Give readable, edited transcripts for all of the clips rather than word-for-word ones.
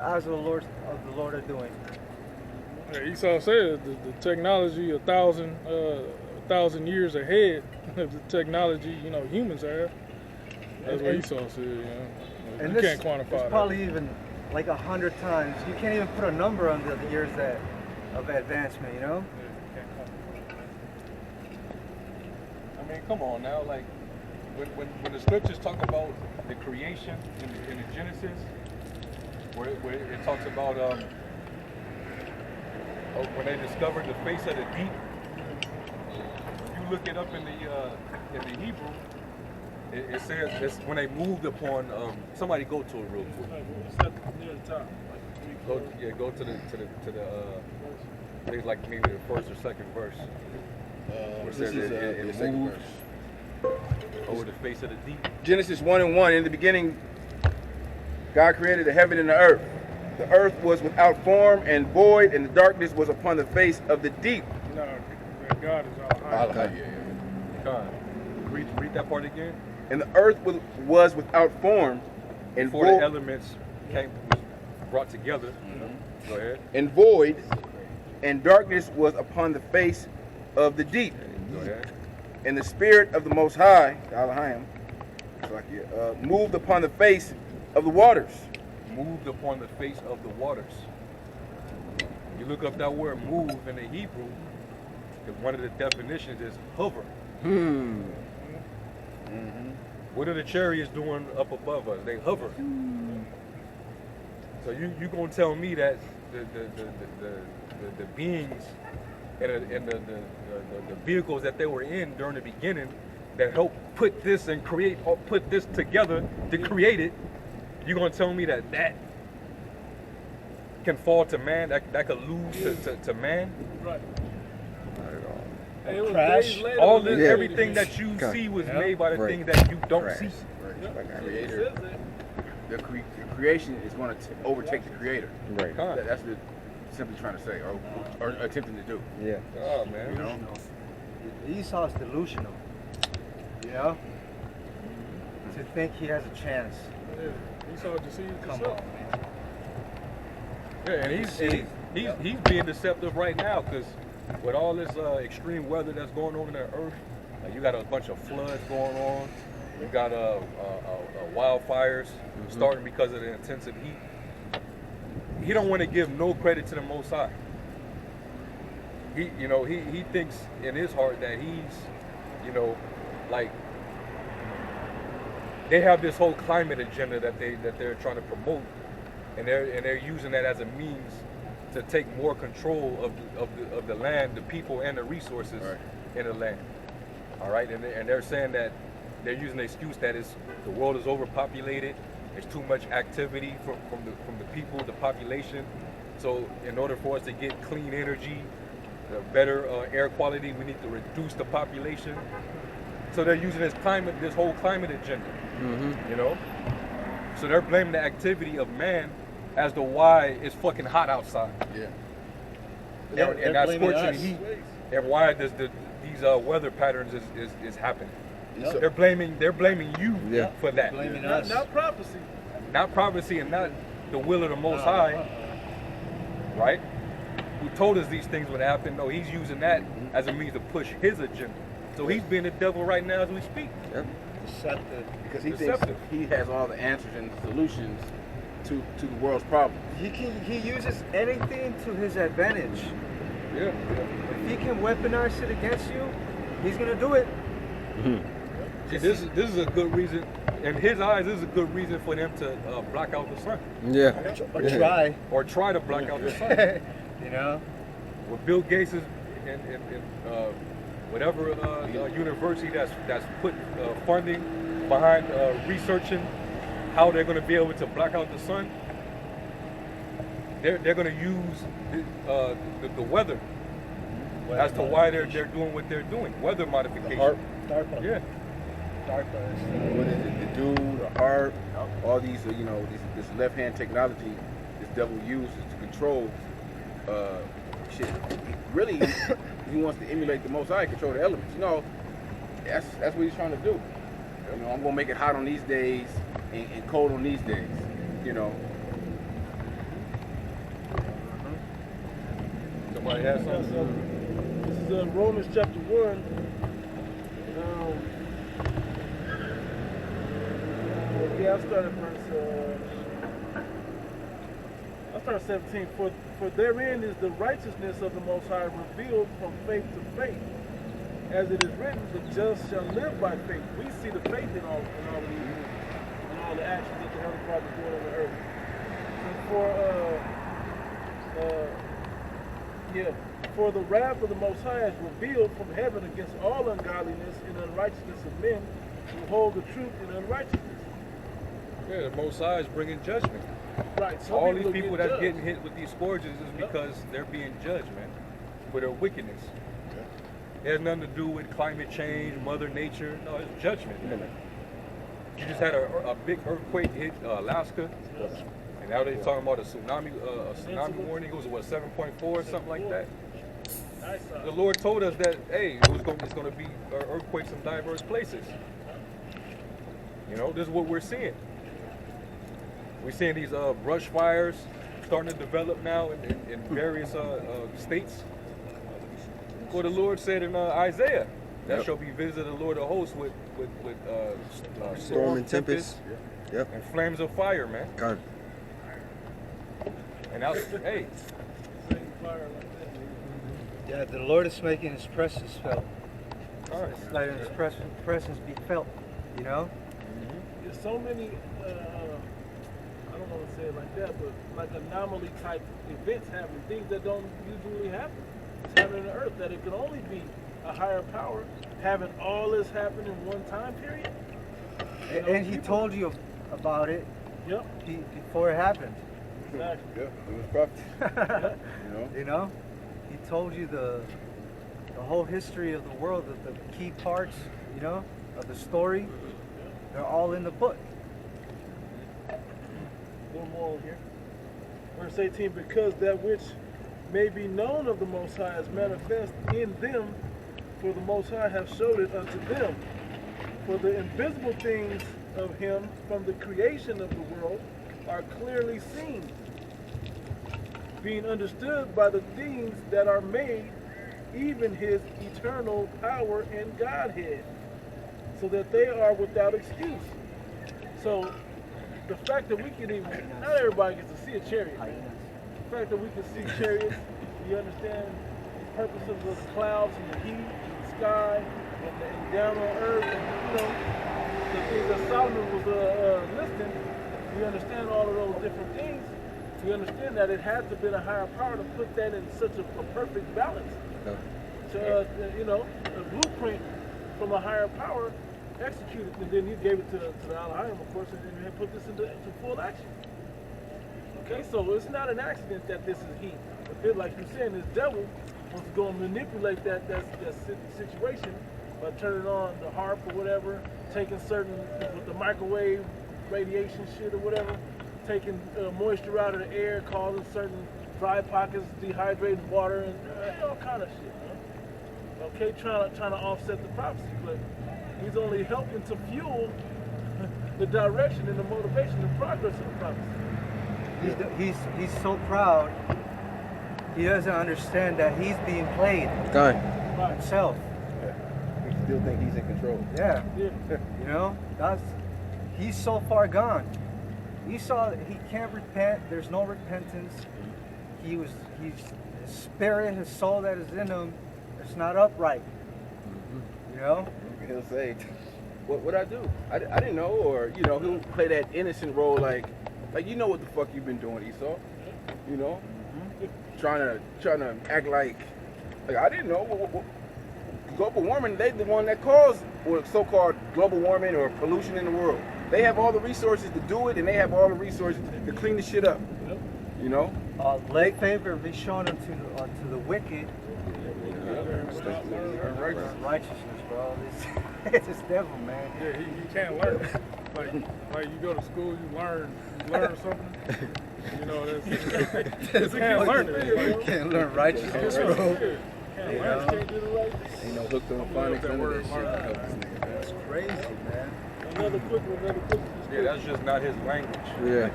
eyes of the Lord are doing. Yeah, Esau said the technology a thousand years ahead of the technology humans have. That's what Esau said. And you this, can't quantify it's that. probably even like 100 times. You can't even put a number on the years of advancement. Yeah, you can't quantify that. I mean, come on now. Like when the scriptures talk about the creation in the Genesis, where it talks about when they discovered the face of the deep. You look it up in the Hebrew. It says it's when they moved upon. Somebody go to it real quick. It's at near the top. Go to the I think it's like maybe the first or second verse. Where it says it moved over the face of the deep. Genesis 1:1. In the beginning, God created the heaven and the earth. The earth was without form and void, and the darkness was upon the face of the deep. No, God is all high. God, read that part again. And the earth was without form and Before the elements was brought together. Mm-hmm. Go ahead. And void, and darkness was upon the face of the deep. Go ahead. And the Spirit of the Most High, Elohim, moved upon the face of the waters. Moved upon the face of the waters. You look up that word "move" in the Hebrew. One of the definitions is hover. Mm-hmm. What are the chariots doing up above us? They hover. So you gonna tell me that the beings and the vehicles that they were in during the beginning that helped put this and put this together to create it, you gonna tell me that can fall to man, that could lose to man? Right. Not at all. Hey, it was Crash. days later All when this, they everything created that you Okay. see was Yeah. made by the Right. things that you don't Right. see. it. Like It creator. says that. The creation is going to overtake the creator. Right. Huh. That's the simply trying to say, or attempting to do. Yeah. Oh man. You know? Esau's delusional. You know, to think he has a chance. Yeah. Esau deceived Come himself. on, man. Yeah, and he's being deceptive right now because with all this extreme weather that's going on in the earth, you got a bunch of floods going on. You got wildfires starting because of the intensive heat. He don't want to give no credit to the Most High. He thinks in his heart that he's, like they have this whole climate agenda that they're trying to promote, and they're using that as a means to take more control of the land, the people, and the resources in the land. All right, and they're saying that they're using the excuse that the world is overpopulated. There's too much activity from the people, the population. So in order for us to get clean energy, better air quality, we need to reduce the population. So they're using this whole climate agenda. So they're blaming the activity of man as to why it's fucking hot outside. Yeah. And that's scorching heat. And why these weather patterns is happening. Yep. They're blaming you for that. Blaming Not, us. not prophecy. Not prophecy and not the will of the Most High, right? Who told us these things would happen. No, he's using that as a means to push his agenda. So he's being the devil right now as we speak. Yep. Deceptive. Because he Deceptive. thinks he has all the answers and solutions to the world's problems. He uses anything to his advantage. Yeah. If he can weaponize it against you, he's gonna do it. See, this is a good reason. In his eyes, this is a good reason for them to block out the sun. Yeah. Or try. Or try to block out the sun. You know? With Bill Gates is in whatever university that's put funding behind researching how they're going to be able to block out the sun, they're going to use the weather as to why they're doing what they're doing. Weather modification. DARPA. Yeah. DARPA. What is it? The dude, the heart, all these, this left-hand technology this devil uses to control shit. Really, he wants to emulate the Most High, control the elements. That's what he's trying to do. I'm gonna make it hot on these days and cold on these days. Somebody has Yes, something. this is Romans chapter 1. Yeah, I'll start at I'll start at 17. For therein is the righteousness of the Most High revealed from faith to faith. As it is written, the just shall live by faith. We see the faith in all of these, in all the actions that the Heavenly Father is doing on the earth. And for the wrath of the Most High is revealed from heaven against all ungodliness and unrighteousness of men who hold the truth in unrighteousness. Yeah, the Most High is bringing judgment. Right. So All these people that's judged. getting hit with these scourges is because they're being judged, man, for their wickedness. It has nothing to do with climate change, Mother Nature. No, it's judgment. You just had a big earthquake hit Alaska, and now they're talking about a tsunami warning. It was what, 7.4 or something like that. The Lord told us that, hey, it's going to be earthquakes in diverse places. You know, this is what we're seeing. We're seeing these brush fires starting to develop now in various states. What the Lord said in Isaiah, that shall be visited the Lord of hosts with storm and tempest. Yep. And flames of fire, man. God. And that's, hey. Yeah, the Lord is making His presence felt. All right. It's letting His presence be felt, you know? There's so many, I don't want to say it like that, but like anomaly type events happening, things that don't usually happen. It's happening on Earth, that it could only be a higher power having all this happen in one time period. You know, And He told you about it before it happened. Exactly. Yeah, it was prophecy. You know? He told you the whole history of the world, the key parts, you know, of the story. They're all in the book. One more here. Verse 18, because that which may be known of the Most High is manifest in them, for the Most High hath showed it unto them. For the invisible things of Him from the creation of the world are clearly seen, being understood by the things that are made, even His eternal power and Godhead, so that they are without excuse. So the fact that we can even, not everybody gets to see a chariot. The fact that we can see chariots, we understand the purpose of the clouds and the heat, and the sky, and down on earth, and you know, the things that Solomon was listing, we understand all of those different things. We understand that it had to have been a higher power to put that in such a perfect balance. To, you know, a blueprint from a higher power executed, and then He gave it to the Elohim, of course, and then He put this into full action. Okay, so it's not an accident that this is heat. Because like you're saying, this devil wants to go and manipulate that situation by turning on the harp or whatever, taking certain, with the microwave radiation shit or whatever, taking moisture out of the air, causing certain dry pockets, dehydrated water, and all kind of shit. Man. Okay, trying to offset the prophecy, but He's only helping to fuel the direction and the motivation and progress of the prophecy. He's so proud. He doesn't understand that he's being played God. himself. We still think He's in control. Yeah. You know, he's so far gone. He saw that he can't repent. There's no repentance. His spirit, his soul that is in him, it's not upright. You know? He'll say, what I do? I didn't know, or you know, he'll play that innocent role, like you know what the fuck you've been doing, Esau. You know, trying to act like I didn't know. Global warming, they the one that caused so-called global warming or pollution in the world. They have all the resources to do it, and they have all the resources to clean the shit up. You know, late favor be shown unto the wicked. Righteousness, bro. It's this devil, man. Yeah, you can't learn it. Like you go to school, you learn something. You know, you can't learn it. You can't learn righteousness, bro. ain't no hooked on phonics, none of that shit. That's crazy, man. Another quick one. Yeah, that's just not his language. Yeah.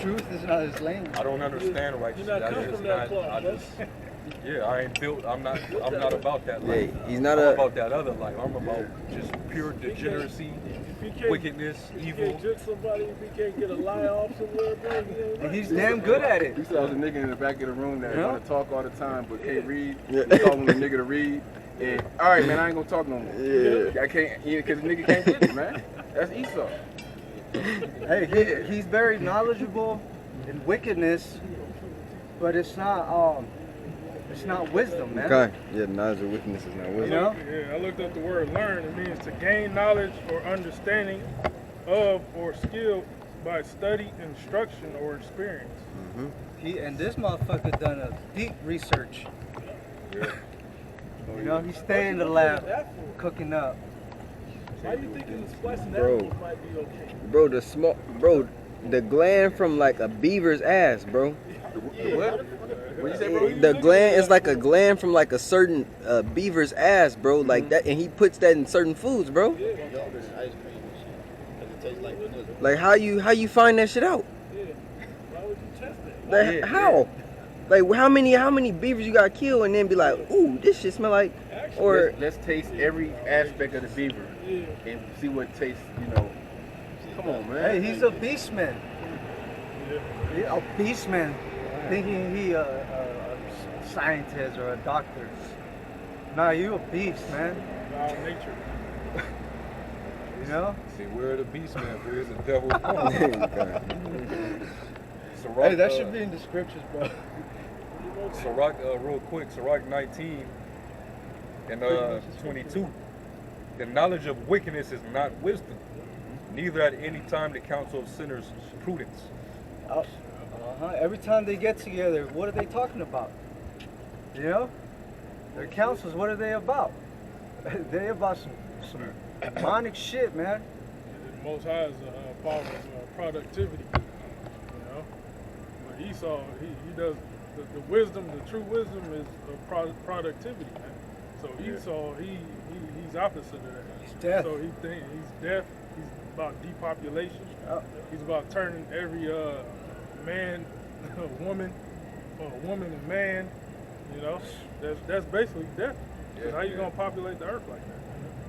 Truth is not his language. I don't understand righteousness. You're not That's cut just from that not. cloth, I bro. just, yeah, I ain't built. I'm not about that life. Yeah, he's not I'm a. about that other life. I'm about just pure degeneracy, If he can't, wickedness, if he evil. can't juke somebody, if he can't get a lie off somewhere, bro, he ain't And right. he's damn good at it. You saw the nigga in the back of the room that Yeah. want to talk all the time but can't read. Yeah. We call him the nigga to read. And all right, man, I ain't gonna talk no more. Yeah. I can't, because the nigga can't get it, man. That's Esau. Hey, he's very knowledgeable in wickedness, but it's not wisdom, man. Okay. Yeah, knowledge of wickedness is not You wisdom. know? Yeah, I looked up the word learn. It means to gain knowledge or understanding of or skill by study, instruction, or experience. And this motherfucker done a deep research. You know, he stay in the lab cooking up. Why do you think he was fleshing Bro. animals might be okay? Bro, the gland from like a beaver's ass, bro. What? What you say, bro? The gland is like a gland from like a certain beaver's ass, bro. Like that, and he puts that in certain foods, bro. Like how you find that shit out? Yeah. Why would you test that? Like how? Like how many beavers you got killed and then be like, ooh, this shit smell like, or Let's taste every aspect of the beaver Yeah. and see what tastes, you know. Come on, Hey, man. he's a beast man. A beast man, thinking he a scientist or a doctor. Nah, you a beast, man. Wild nature. You know? See, where the beast man? Where's the devil? Sirach, Hey, that should be in the scriptures, bro. Sirach, real quick, Sirach 19 and 22. The knowledge of wickedness is not wisdom, neither at any time the counsel of sinners prudence. Every time they get together, what are they talking about? You know? Their councils, what are they about? They about some demonic shit, man. The Most High is a power of productivity. You know? But Esau, he does the wisdom, the true wisdom is of productivity, man. So Esau, he's opposite of that. He's deaf. So he's deaf. He's about depopulation. Oh. He's about turning every man, woman, or woman and man. You know, that's basically death. Yeah, How you gonna populate the earth like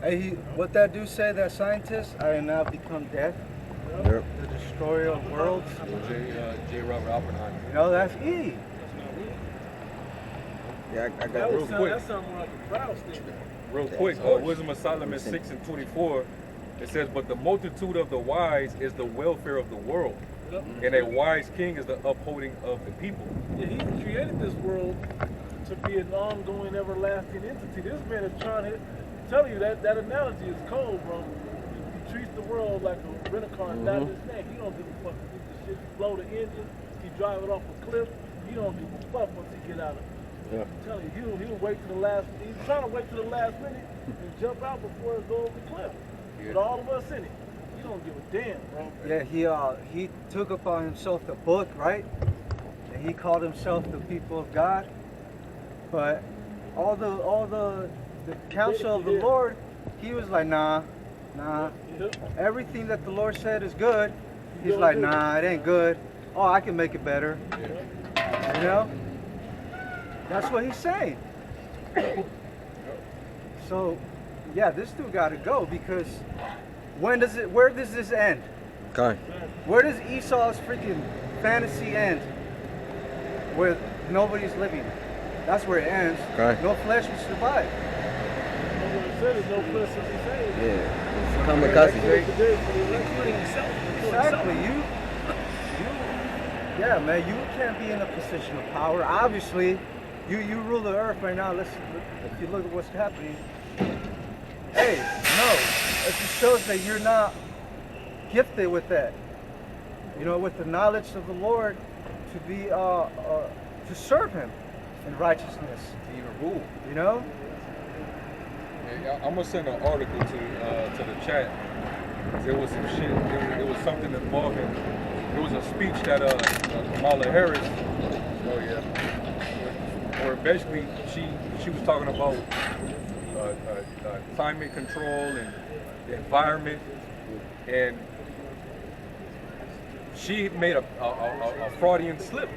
that? Hey, what that dude said, that scientist, I have now become death, Yep. the destroyer of worlds. J. Robert Oppenheimer. You know, that's E. That's not weird. Yeah, I That got real was quick. that's something like a proud statement. Real quick, Wisdom of Solomon 6 and 24, it says, but the multitude of the wise is the welfare of the world, Yep. and a wise king is the upholding of the people. Yeah, he created this world to be an ongoing, everlasting entity. This man is trying to tell you that analogy is cold, bro. He treats the world like a rent-a-car and out of his neck. He don't give a fuck if the shit. He blow the engine, he drive it off a cliff. He don't give a fuck once he get out of it. Yeah. I'm telling you, he'll wait to the last. He's trying to wait to the last minute and jump out before it goes over the cliff. With all of us in it, he don't give a damn, bro. Yeah, he took upon himself the book, right? And he called himself the people of God. But all the counsel of the Lord, he was like, nah. Yep. Everything that the Lord said is good. He's like, nah, it ain't good. Oh, I can make it better. You know? That's what he's saying. So, yeah, this dude got to go because where does this end? Okay. Where does Esau's freaking fantasy end? Where nobody's living. That's where it ends. Okay. No flesh will survive. That's what it said. There's no flesh in the same. Yeah. Kamikaze. Including himself. Exactly. Yeah, man, you can't be in a position of power. Obviously, you rule the earth right now. If you look at what's happening. Hey, no. It just shows that you're not gifted with that. You know, with the knowledge of the Lord to be to serve him in righteousness. To even rule. You know? Yeah, I'm gonna send an article to the chat. There was some shit. There was something involving. There was a speech that Kamala Harris. Oh yeah. Where basically she was talking about climate control and the environment, and she made a Freudian slip.